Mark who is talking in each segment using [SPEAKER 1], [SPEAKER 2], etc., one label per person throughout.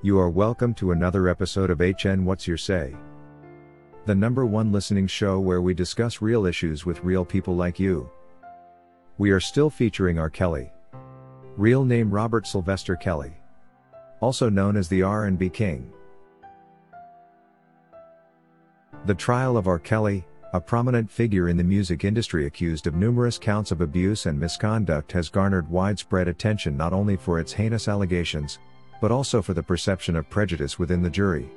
[SPEAKER 1] You are welcome to another episode of HN What's Your Say? The #1 listening show where we discuss real issues with real people like you. We are still featuring R. Kelly. Real name Robert Sylvester Kelly. Also known as the R&B King. The trial of R. Kelly, a prominent figure in the music industry accused of numerous counts of abuse and misconduct, has garnered widespread attention not only for its heinous allegations, but also for the perception of prejudice within the jury.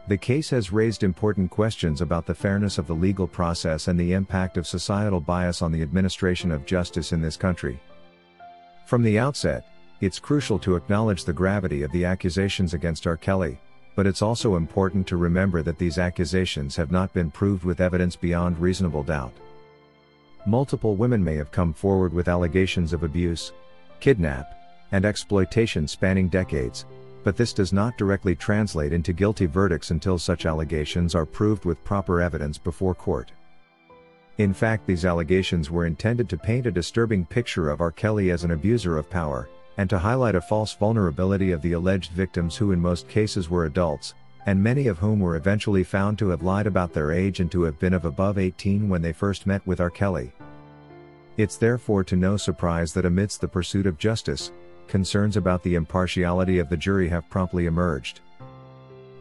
[SPEAKER 1] The case has raised important questions about the fairness of the legal process and the impact of societal bias on the administration of justice in this country. From the outset, it's crucial to acknowledge the gravity of the accusations against R. Kelly, but it's also important to remember that these accusations have not been proved with evidence beyond reasonable doubt. Multiple women may have come forward with allegations of abuse, kidnap, and exploitation spanning decades, but this does not directly translate into guilty verdicts until such allegations are proved with proper evidence before court. In fact, these allegations were intended to paint a disturbing picture of R. Kelly as an abuser of power, and to highlight a false vulnerability of the alleged victims, who in most cases were adults, and many of whom were eventually found to have lied about their age and to have been of above 18 when they first met with R. Kelly. It's therefore to no surprise that amidst the pursuit of justice, concerns about the impartiality of the jury have promptly emerged.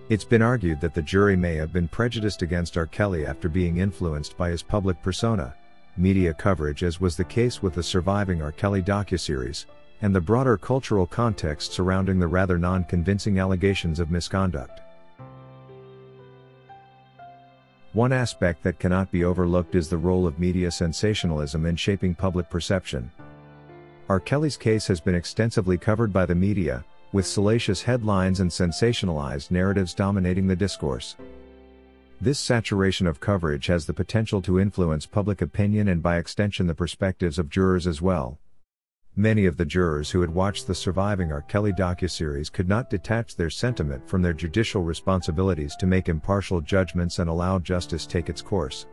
[SPEAKER 1] It's been argued that the jury may have been prejudiced against R. Kelly after being influenced by his public persona, media coverage, as was the case with the Surviving R. Kelly docu-series, and the broader cultural context surrounding the rather non-convincing allegations of misconduct. One aspect that cannot be overlooked is the role of media sensationalism in shaping public perception. R. Kelly's case has been extensively covered by the media, with salacious headlines and sensationalized narratives dominating the discourse. This saturation of coverage has the potential to influence public opinion and by extension the perspectives of jurors as well. Many of the jurors who had watched the Surviving R. Kelly docu-series could not detach their sentiment from their judicial responsibilities to make impartial judgments and allow justice take its course.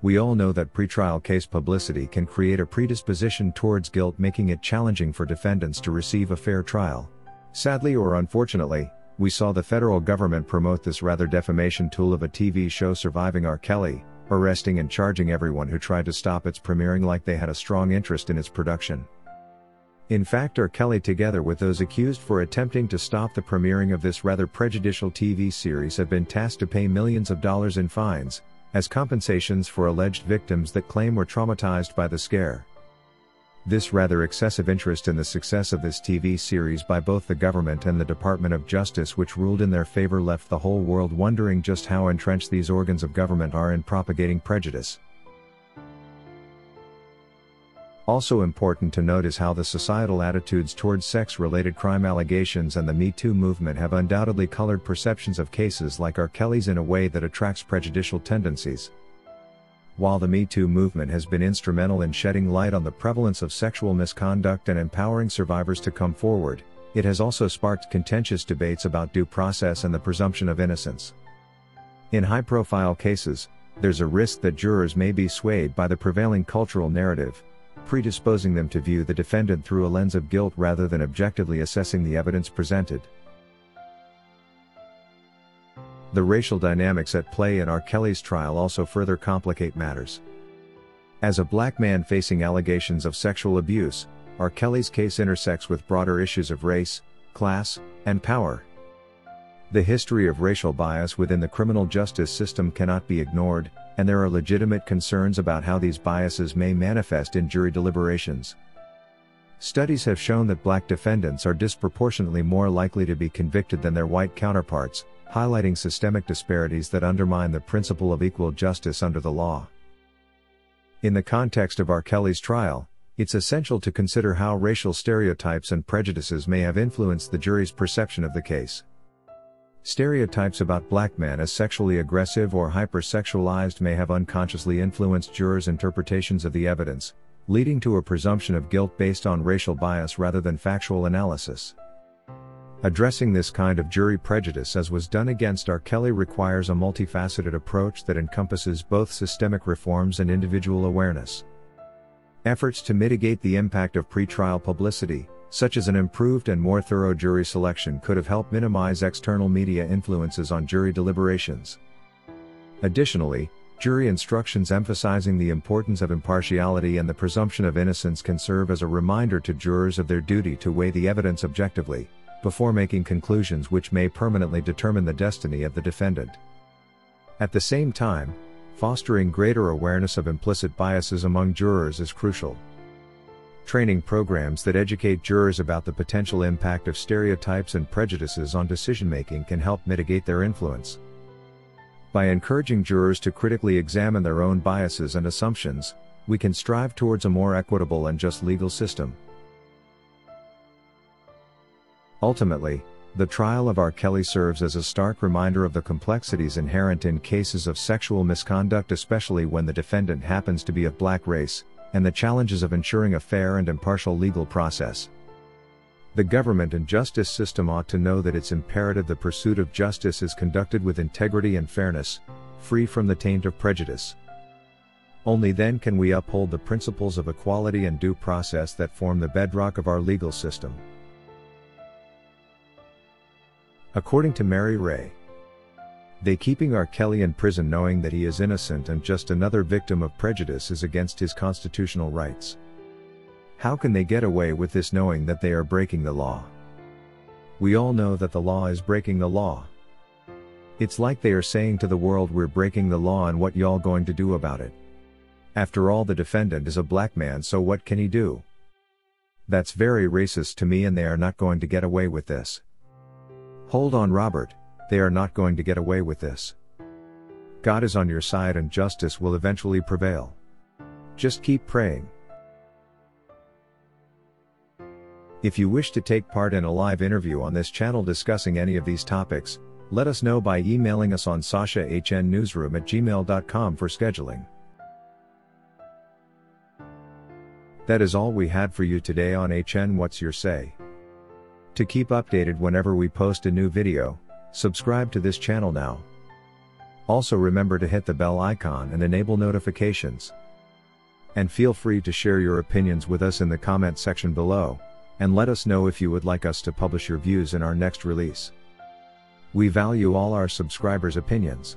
[SPEAKER 1] We all know that pretrial case publicity can create a predisposition towards guilt, making it challenging for defendants to receive a fair trial. Sadly or unfortunately, we saw the federal government promote this rather defamation tool of a TV show, Surviving R. Kelly, arresting and charging everyone who tried to stop its premiering like they had a strong interest in its production. In fact, R. Kelly, together with those accused for attempting to stop the premiering of this rather prejudicial TV series, have been tasked to pay millions of dollars in fines, as compensations for alleged victims that claim were traumatized by the scare. This rather excessive interest in the success of this TV series by both the government and the Department of Justice, which ruled in their favor, left the whole world wondering just how entrenched these organs of government are in propagating prejudice. Also important to note is how the societal attitudes towards sex-related crime allegations and the Me Too movement have undoubtedly colored perceptions of cases like R. Kelly's in a way that attracts prejudicial tendencies. While the Me Too movement has been instrumental in shedding light on the prevalence of sexual misconduct and empowering survivors to come forward, it has also sparked contentious debates about due process and the presumption of innocence. In high-profile cases, there's a risk that jurors may be swayed by the prevailing cultural narrative, predisposing them to view the defendant through a lens of guilt rather than objectively assessing the evidence presented. The racial dynamics at play in R. Kelly's trial also further complicate matters. As a black man facing allegations of sexual abuse, R. Kelly's case intersects with broader issues of race, class, and power. The history of racial bias within the criminal justice system cannot be ignored, and there are legitimate concerns about how these biases may manifest in jury deliberations. Studies have shown that black defendants are disproportionately more likely to be convicted than their white counterparts, highlighting systemic disparities that undermine the principle of equal justice under the law. In the context of R. Kelly's trial, it's essential to consider how racial stereotypes and prejudices may have influenced the jury's perception of the case. Stereotypes about black men as sexually aggressive or hypersexualized may have unconsciously influenced jurors' interpretations of the evidence, leading to a presumption of guilt based on racial bias rather than factual analysis. Addressing this kind of jury prejudice, as was done against R. Kelly, requires a multifaceted approach that encompasses both systemic reforms and individual awareness. Efforts to mitigate the impact of pretrial publicity, such as an improved and more thorough jury selection could have helped minimize external media influences on jury deliberations. Additionally, jury instructions emphasizing the importance of impartiality and the presumption of innocence can serve as a reminder to jurors of their duty to weigh the evidence objectively, before making conclusions which may permanently determine the destiny of the defendant. At the same time, fostering greater awareness of implicit biases among jurors is crucial. Training programs that educate jurors about the potential impact of stereotypes and prejudices on decision-making can help mitigate their influence. By encouraging jurors to critically examine their own biases and assumptions, we can strive towards a more equitable and just legal system. Ultimately, the trial of R. Kelly serves as a stark reminder of the complexities inherent in cases of sexual misconduct, especially when the defendant happens to be of black race, and the challenges of ensuring a fair and impartial legal process. The government and justice system ought to know that it's imperative the pursuit of justice is conducted with integrity and fairness, free from the taint of prejudice. Only then can we uphold the principles of equality and due process that form the bedrock of our legal system. According to Mary Ray, they keeping R. Kelly in prison knowing that he is innocent and just another victim of prejudice is against his constitutional rights. How can they get away with this knowing that they are breaking the law? We all know that the law is breaking the law. It's like they are saying to the world, we're breaking the law and what y'all going to do about it? After all, the defendant is a black man, so what can he do? That's very racist to me, and they are not going to get away with this. Hold on, Robert, they are not going to get away with this. God is on your side and justice will eventually prevail. Just keep praying. If you wish to take part in a live interview on this channel discussing any of these topics, let us know by emailing us on sashahnnewsroom@gmail.com for scheduling. That is all we had for you today on HN What's Your Say? To keep updated whenever we post a new video, subscribe to this channel now. Also remember to hit the bell icon and enable notifications. And feel free to share your opinions with us in the comment section below, and let us know if you would like us to publish your views in our next release. We value all our subscribers' opinions.